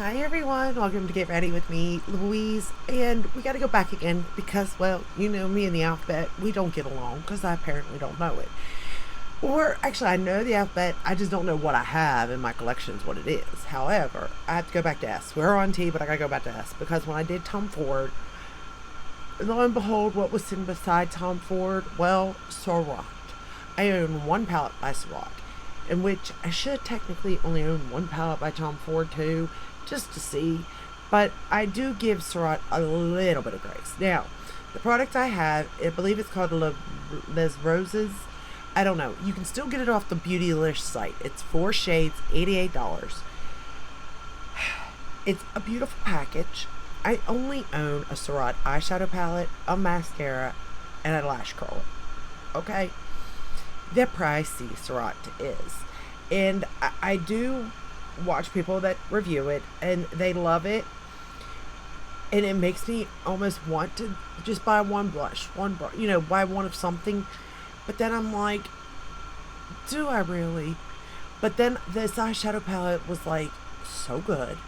Hi everyone, welcome to Get Ready with me, Louise, and we got to go back again because, well, you know me and the alphabet, we don't get along because I apparently don't know it. Or actually, I know the alphabet, I just don't know what I have in my collections, what it is. However, I have to go back to S. We're on T, but I got to go back to S because when I did Tom Ford, lo and behold, what was sitting beside Tom Ford? Well, Surratt. I own one palette by Surratt, in which I should technically only own one palette by Tom Ford too, just to see. But I do give Surratt a little bit of grace. Now, the product I have, I believe it's called Les Roses. I don't know. You can still get it off the Beautylish site. It's 4 shades, $88. It's a beautiful package. I only own a Surratt eyeshadow palette, a mascara, and a lash curler. Okay? They're pricey, Surratt is. And I do watch people that review it, and they love it. And it makes me almost want to just buy one blush, buy one of something. But then I'm like, do I really? But then this eyeshadow palette was like so good,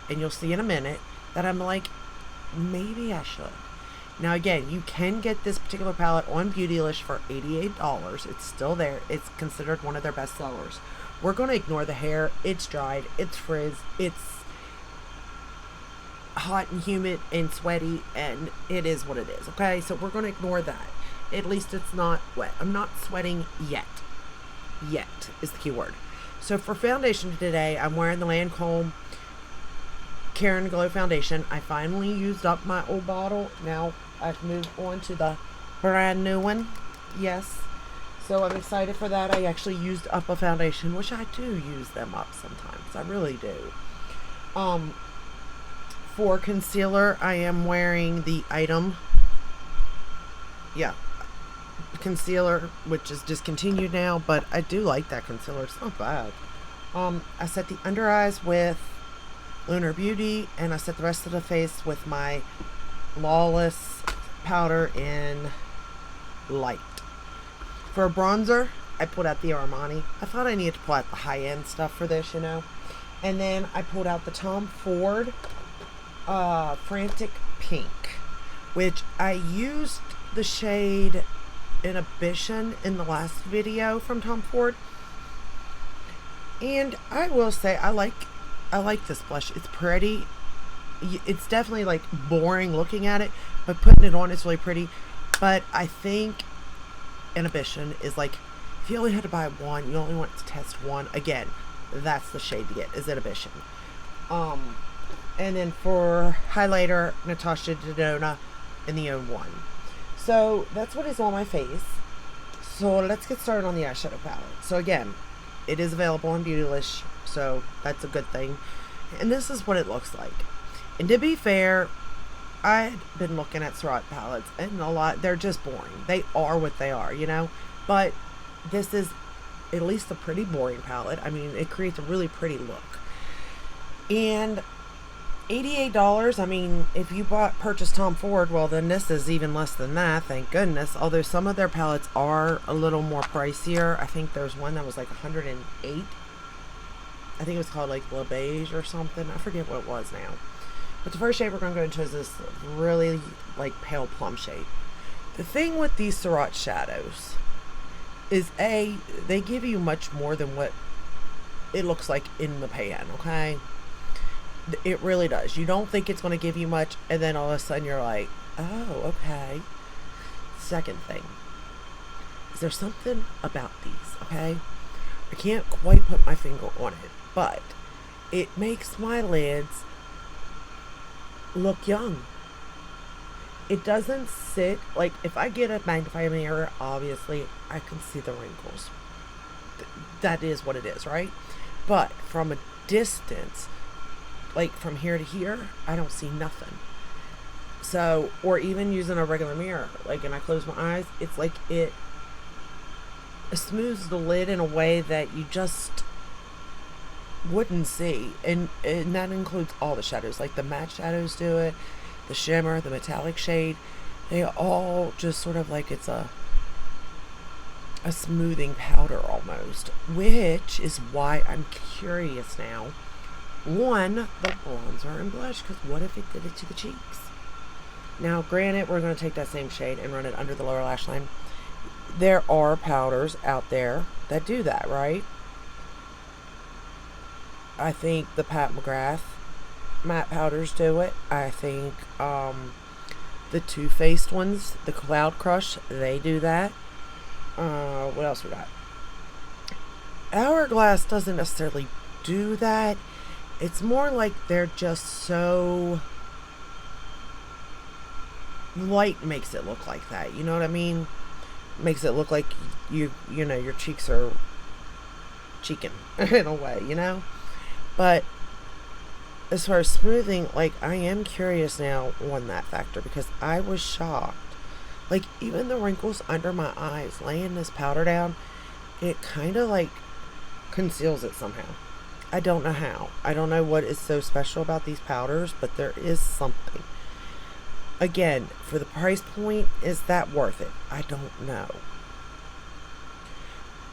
and you'll see in a minute that I'm like, maybe I should. Now again, you can get this particular palette on Beautylish for $88. It's still there. It's considered one of their best sellers. We're going to ignore the hair. It's dried. It's frizzed. It's hot and humid and sweaty, and it is what it is, okay? So we're going to ignore that. At least it's not wet. I'm not sweating yet. Yet is the key word. So for foundation today, I'm wearing the Lancome Karen Glow Foundation. I finally used up my old bottle. Now I've moved on to the brand new one. Yes. So I'm excited for that. I actually used up a foundation, which I do use them up sometimes. I really do. For concealer, I am wearing the Item. Yeah. Concealer, which is discontinued now, but I do like that concealer. It's not bad. I set the under eyes with Lunar Beauty, and I set the rest of the face with my Lawless powder in Light. For a bronzer, I pulled out the Armani. I thought I needed to pull out the high-end stuff for this, And then I pulled out the Tom Ford Frantic Pink, which I used the shade Inhibition in the last video from Tom Ford. And I will say, I like this blush. It's pretty. It's definitely like boring looking at it, but putting it on, it's really pretty. But I think Inhibition is like, if you only had to buy one, you only want to test one. Again, that's the shade to get, is Inhibition. And then for highlighter, Natasha Denona in the 01. So that's what is on my face. So let's get started on the eyeshadow palette. So again, it is available on Beautylish, so that's a good thing. And this is what it looks like. And to be fair, I've been looking at Surratt palettes, and they're just boring. They are what they are, But this is at least a pretty boring palette. I mean, it creates a really pretty look. And $88, I mean, if you purchased Tom Ford, well, then this is even less than that, thank goodness. Although some of their palettes are a little more pricier. I think there's one that was like 108. I think it was called like Le Beige or something. I forget what it was now. But the first shade we're going to go into is this really like pale plum shade. The thing with these Surratt shadows is they give you much more than what it looks like in the pan, okay? It really does. You don't think it's going to give you much, and then all of a sudden you're like, oh, okay. Second thing, is there something about these, okay? I can't quite put my finger on it, but it makes my lids look young. It doesn't sit, like, if I get a magnifying mirror, obviously, I can see the wrinkles. That is what it is, right? But from a distance, like from here to here, I don't see nothing. So, or even using a regular mirror, like, and I close my eyes, it's like it smooths the lid in a way that you just wouldn't see. And that includes all the shadows, like the matte shadows do it, the shimmer, the metallic shade. They all just sort of like it's a smoothing powder almost, which is why I'm curious now one, the bronzer and blush, because what if it did it to the cheeks? Now, granted, we're going to take that same shade and run it under the lower lash line. There are powders out there that do that, right? I think the Pat McGrath matte powders do it. I think the Too Faced ones, the Cloud Crush, they do that. What else we got? Hourglass doesn't necessarily do that. It's more like they're just so light makes it look like that. You know what I mean? Makes it look like you know your cheeks are cheeking in a way, you know. But as far as smoothing, like I am curious now on that factor because I was shocked. Like even the wrinkles under my eyes, laying this powder down, it kind of like conceals it somehow. I don't know how. I don't know what is so special about these powders, but there is something. Again, for the price point, is that worth it? I don't know.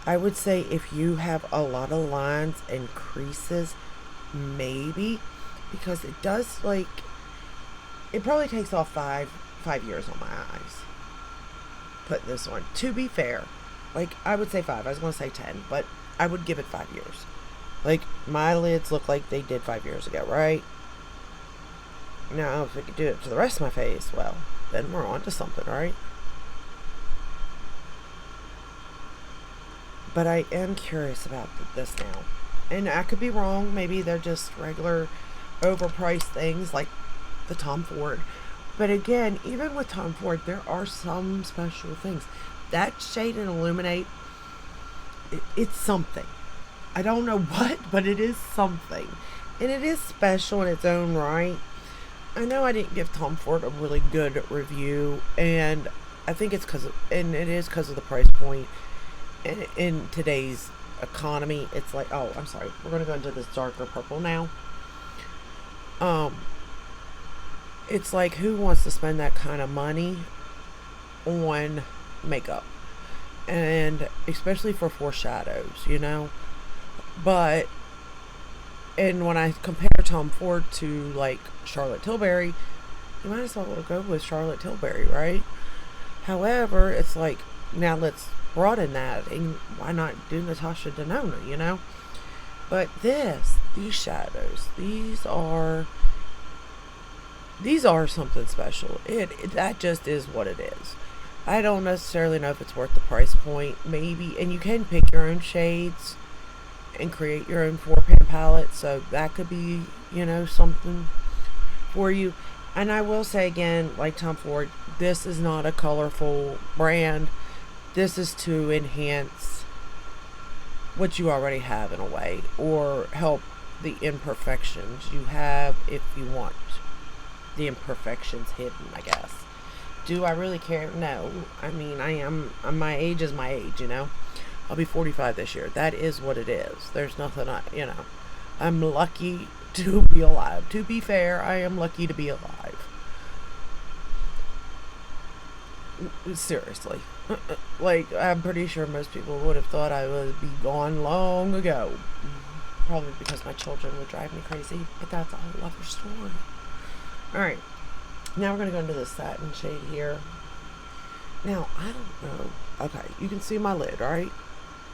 I would say if you have a lot of lines and creases, maybe, because it does like it probably takes off five years on my eyes. Putting this on. To be fair, like I would say 5. I was going to say 10, but I would give it 5 years. Like my lids look like they did 5 years ago, right? Now, if we could do it to the rest of my face, well, then we're on to something, right? But I am curious about this now. And I could be wrong. Maybe they're just regular overpriced things like the Tom Ford. But again, even with Tom Ford, there are some special things. That shade in Illuminate, it's something. I don't know what, but it is something. And it is special in its own right. I know I didn't give Tom Ford a really good review, and I think it's and it is because of the price point. In today's economy, it's like, oh, I'm sorry, we're going to go into this darker purple now. It's like, who wants to spend that kind of money on makeup? And especially for foreshadows, you know? But and when I compare Tom Ford to like Charlotte Tilbury, you might as well go with Charlotte Tilbury, right? However, it's like now let's broaden that, and why not do Natasha Denona, you know? But these shadows, these are something special. That just is what it is. I don't necessarily know if it's worth the price point, maybe, and you can pick your own shades and create your own 4-pan palette, so that could be, you know, something for you. And I will say again, like Tom Ford, this is not a colorful brand. This is to enhance what you already have in a way, or help the imperfections you have if you want the imperfections hidden, I guess. Do I really care? No. I mean, my age is my age, you know? I'll be 45 this year. That is what it is. There's nothing I'm lucky to be alive. To be fair, I am lucky to be alive. Seriously. Like, I'm pretty sure most people would have thought I would be gone long ago. Probably because my children would drive me crazy, but that's a whole other story. Alright, now we're going to go into the satin shade here. Now, I don't know. Okay, you can see my lid, right?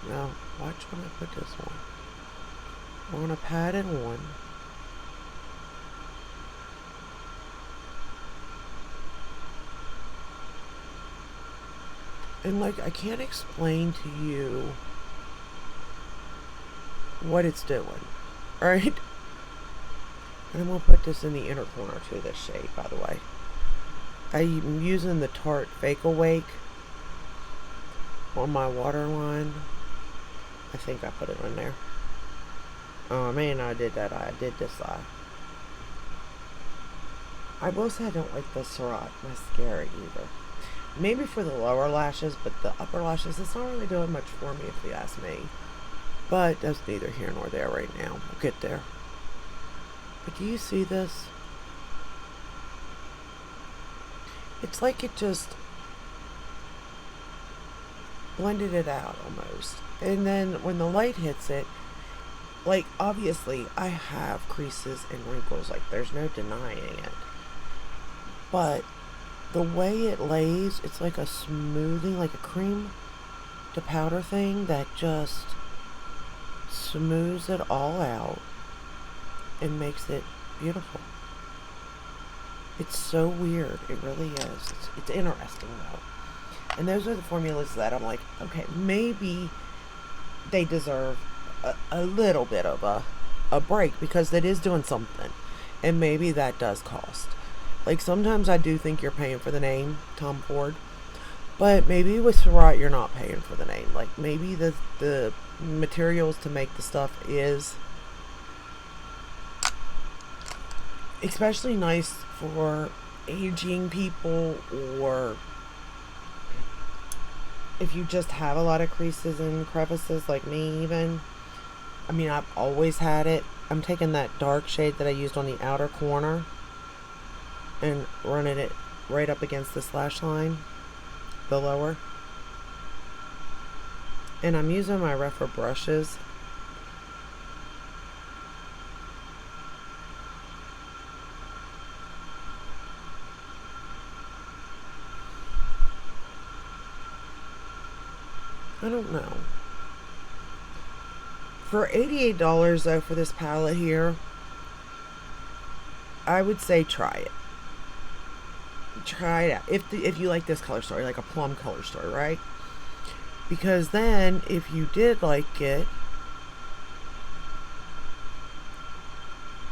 Now, watch when I put this on. I'm going to pat it on. And like, I can't explain to you what it's doing, right? And I'm going to put this in the inner corner too, this shade, by the way. I'm using the Tarte Fake Awake on my waterline. I think I put it on there. Oh man, I did that. I did this eye. I will say I don't like the Surratt mascara either. Maybe for the lower lashes, but the upper lashes, it's not really doing much for me if you ask me. But that's neither here nor there right now. We'll get there. But do you see this? It's like it just blended it out almost. And then when the light hits it, Like, obviously, I have creases and wrinkles. Like, there's no denying it. But the way it lays, it's like a smoothing, like a cream to powder thing that just smooths it all out and makes it beautiful. It's so weird. It really is. It's interesting, though. And those are the formulas that I'm like, okay, maybe they deserve a little bit of a break because it is doing something. And maybe that does cost. Like, sometimes I do think you're paying for the name, Tom Ford. But maybe with Surratt, you're not paying for the name. Like, maybe the materials to make the stuff is especially nice for aging people, or if you just have a lot of creases and crevices like me even. I mean, I've always had it. I'm taking that dark shade that I used on the outer corner and running it right up against this lash line, the lower. And I'm using my rougher brushes. I don't know. For $88 though for this palette here, I would say try it. Try it out. If you like this color story, like a plum color story, right? Because then if you did like it,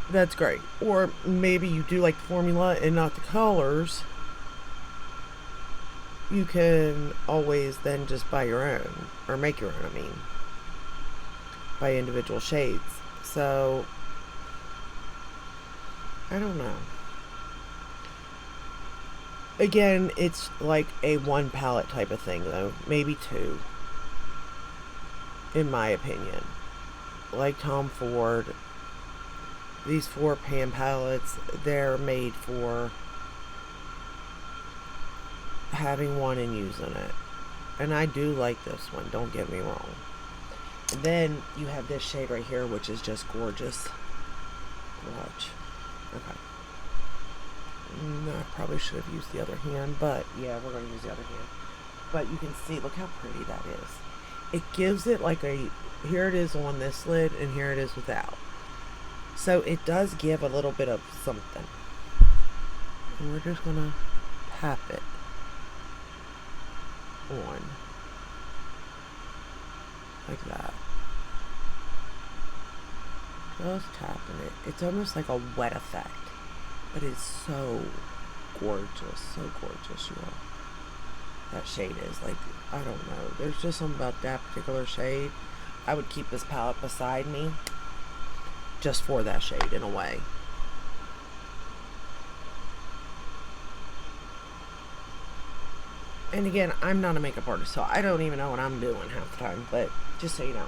that's great. Or maybe you do like the formula and not the colors. You can always then just buy your own, or make your own, I mean, buy individual shades. So, I don't know. Again, it's like a one palette type of thing, though. Maybe two, in my opinion. Like Tom Ford, these 4 pan palettes, they're made for having one and using it. And I do like this one, don't get me wrong. And then you have this shade right here, which is just gorgeous. Watch. Okay. I probably should have used the other hand, but yeah, we're going to use the other hand. But you can see, look how pretty that is. It gives it like a, here it is on this lid, and here it is without. So it does give a little bit of something. And we're just going to tap it on. Like that. Just tapping it. It's almost like a wet effect. But it's so gorgeous. So gorgeous, you all. That shade is. Like, I don't know. There's just something about that particular shade. I would keep this palette beside me just for that shade in a way. And again, I'm not a makeup artist, so I don't even know what I'm doing half the time. But just so you know.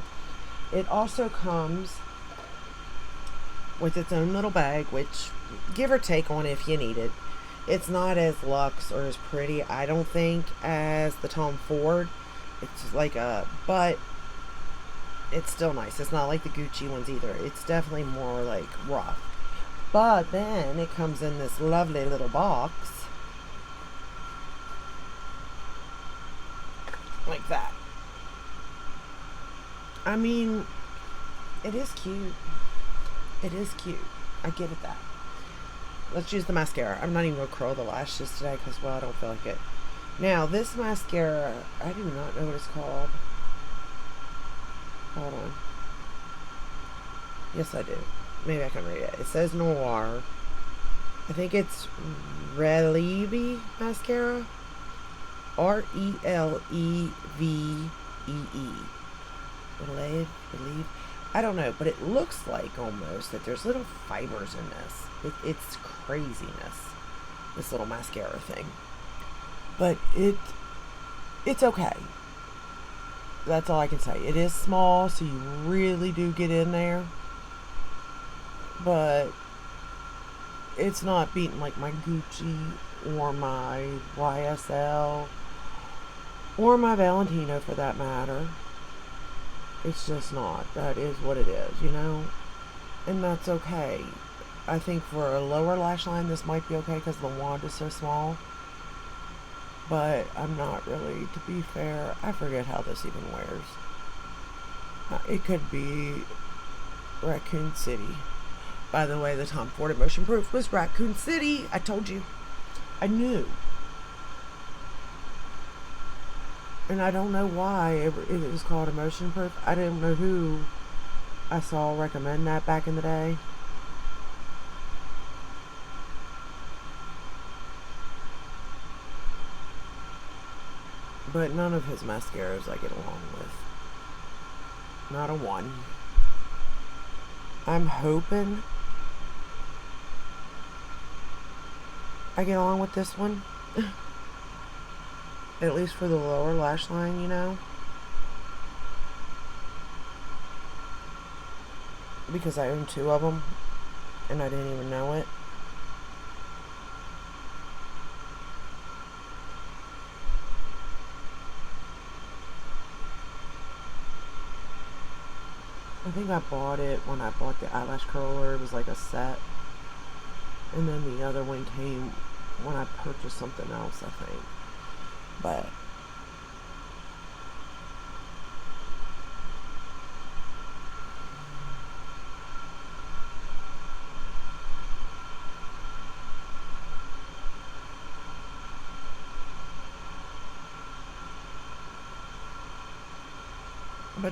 It also comes with its own little bag, which give or take on if you need it. It's not as luxe or as pretty, I don't think, as the Tom Ford. It's like a, but it's still nice. It's not like the Gucci ones either. It's definitely more like rough. But then it comes in this lovely little box. Like that. I mean, it is cute. It is cute. I give it that. Let's use the mascara. I'm not even going to curl the lashes today because, well, I don't feel like it. Now, this mascara, I do not know what it's called. Hold on. Yes, I do. Maybe I can read it. It says Noir. I think it's Relieve mascara. Relevee. Relieve. I don't know, but it looks like almost that there's little fibers in this. It's craziness, this little mascara thing. But it's okay. That's all I can say. It is small, so you really do get in there. But it's not beating like my Gucci or my YSL or my Valentino for that matter. It's just not. That is what it is, you know? And that's okay. I think for a lower lash line, this might be okay because the wand is so small. But I'm not really, to be fair, I forget how this even wears. It could be Raccoon City. By the way, the Tom Ford Emotion Proof was Raccoon City. I told you. I knew. And I don't know why it was called Emotion Proof. I didn't know who I saw recommend that back in the day. But none of his mascaras I get along with. Not a one. I'm hoping I get along with this one. At least for the lower lash line, you know. Because I own two of them. And I didn't even know it. I think I bought it when I bought the eyelash curler. It was like a set. And then the other one came when I purchased something else, I think. But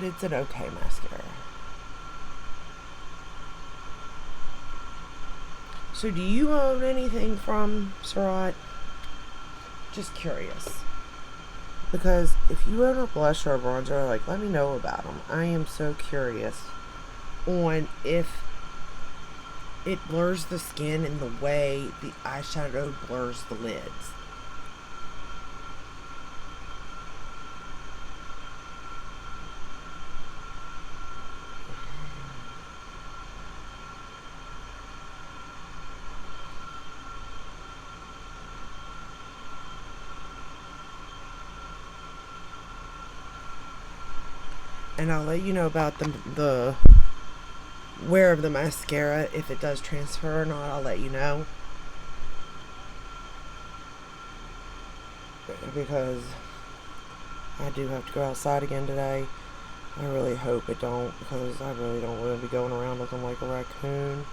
it's an okay mascara. So do you own anything from Surratt? Just curious. Because if you own a blush or a bronzer, like, let me know about them. I am so curious on if it blurs the skin in the way the eyeshadow blurs the lids. And I'll let you know about the wear of the mascara. If it does transfer or not, I'll let you know. Because I do have to go outside again today. I really hope it don't, because I really don't want to be going around looking like a raccoon.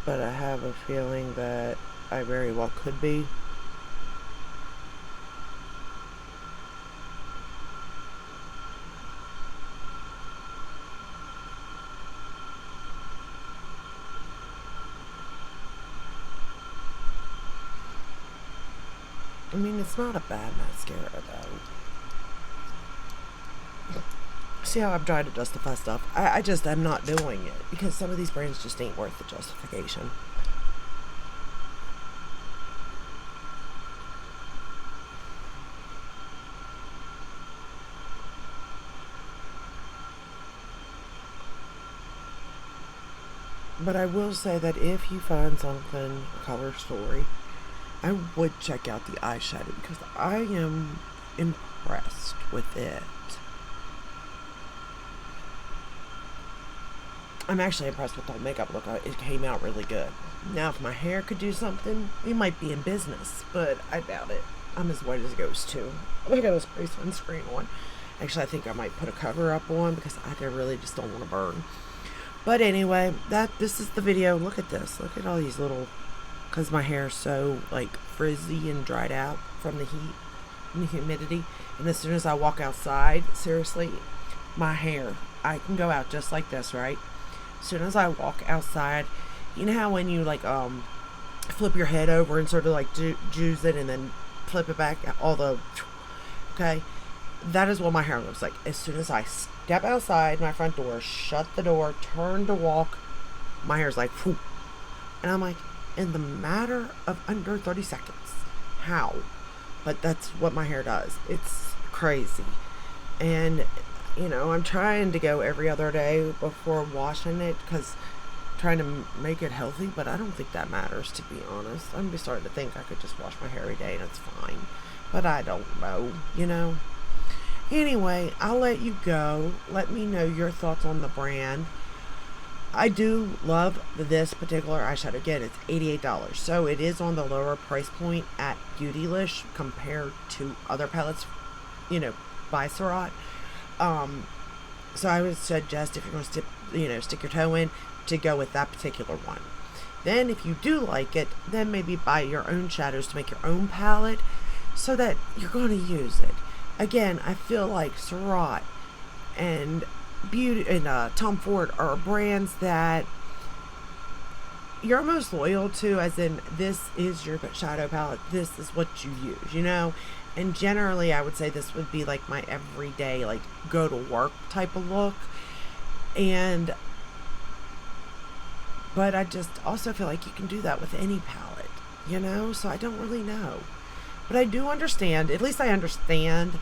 But I have a feeling that I very well could be. I mean, it's not a bad mascara, though. See how I've tried to justify stuff? I just am not doing it, because some of these brands just ain't worth the justification. But I will say that if you find something, Color Story, I would check out the eyeshadow, because I am impressed with it. I'm actually impressed with the whole makeup look. It came out really good. Now, if my hair could do something, we might be in business, but I doubt it. I'm as white as a ghost, too. I got a spray sunscreen on. Actually, I think I might put a cover up on, because I really just don't want to burn. But anyway, this is the video. Look at this. Look at all these little... Because my hair is so, like, frizzy and dried out from the heat and the humidity. And as soon as I walk outside, seriously, my hair, I can go out just like this, right? As soon as I walk outside, you know how when you, like, flip your head over and sort of, like, juice it and then flip it back, okay? That is what my hair looks like. As soon as I step outside my front door, shut the door, turn to walk, my hair's like, whew. And I'm like, in the matter of under 30 seconds. How? But that's what my hair does. It's crazy. And, you know, I'm trying to go every other day before washing it, because trying to make it healthy, but I don't think that matters, to be honest. I'm starting to think I could just wash my hair every day and it's fine. But I don't know, you know. Anyway, I'll let you go. Let me know your thoughts on the brand. I do love this particular eyeshadow. Again, it's $88. So it is on the lower price point at Beautylish compared to other palettes, by Surratt. Um, so I would suggest, if you're going to stick your toe in, to go with that particular one. Then if you do like it, then maybe buy your own shadows to make your own palette so that you're going to use it. Again, I feel like Surratt and Tom Ford are brands that you're most loyal to, as in this is your shadow palette, this is what you use. And generally I would say this would be like my everyday, like, go to work type of look. But I just also feel like you can do that with any palette, so I don't really know. But I do understand, at least I understand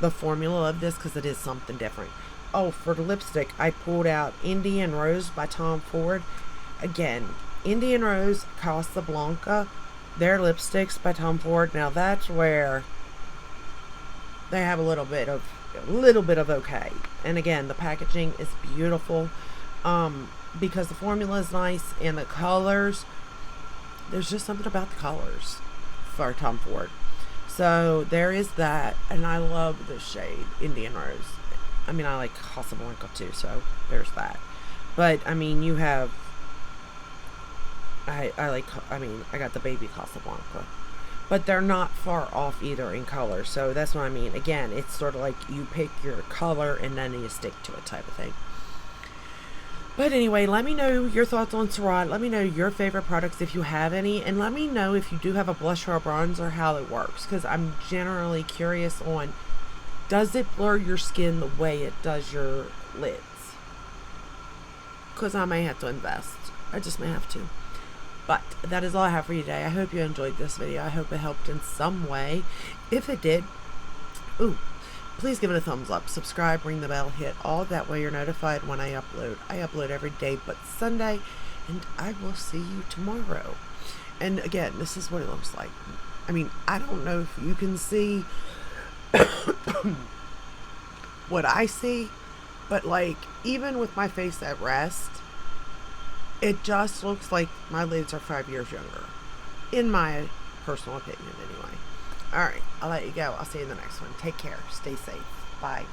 the formula of this, because it is something different. Oh, for the lipstick, I pulled out Indian Rose by Tom Ford. Again, Indian Rose, Casablanca, their lipsticks by Tom Ford. Now that's where they have a little bit of okay. And again, the packaging is beautiful, because the formula is nice and the colors. There's just something about the colors for Tom Ford. So there is that, and I love the shade Indian Rose. I mean, I like Casablanca too, so there's that. But I mean, you have I got the baby Casablanca, but they're not far off either in color. So that's what I mean. Again, it's sort of like you pick your color and then you stick to it type of thing. But anyway, let me know your thoughts on Surratt. Let me know your favorite products if you have any. And let me know if you do have a blush or a bronzer, how it works. Because I'm generally curious on, does it blur your skin the way it does your lids? Because I may have to invest. I just may have to. But that is all I have for you today. I hope you enjoyed this video. I hope it helped in some way. If it did, please give it a thumbs up, subscribe, ring the bell, hit all. That way you're notified when I upload. I upload every day but Sunday, and I will see you tomorrow. And again, this is what it looks like. I mean, I don't know if you can see what I see, but like, even with my face at rest, it just looks like my lids are 5 years younger, in my personal opinion anyway. Alright, I'll let you go. I'll see you in the next one. Take care. Stay safe. Bye.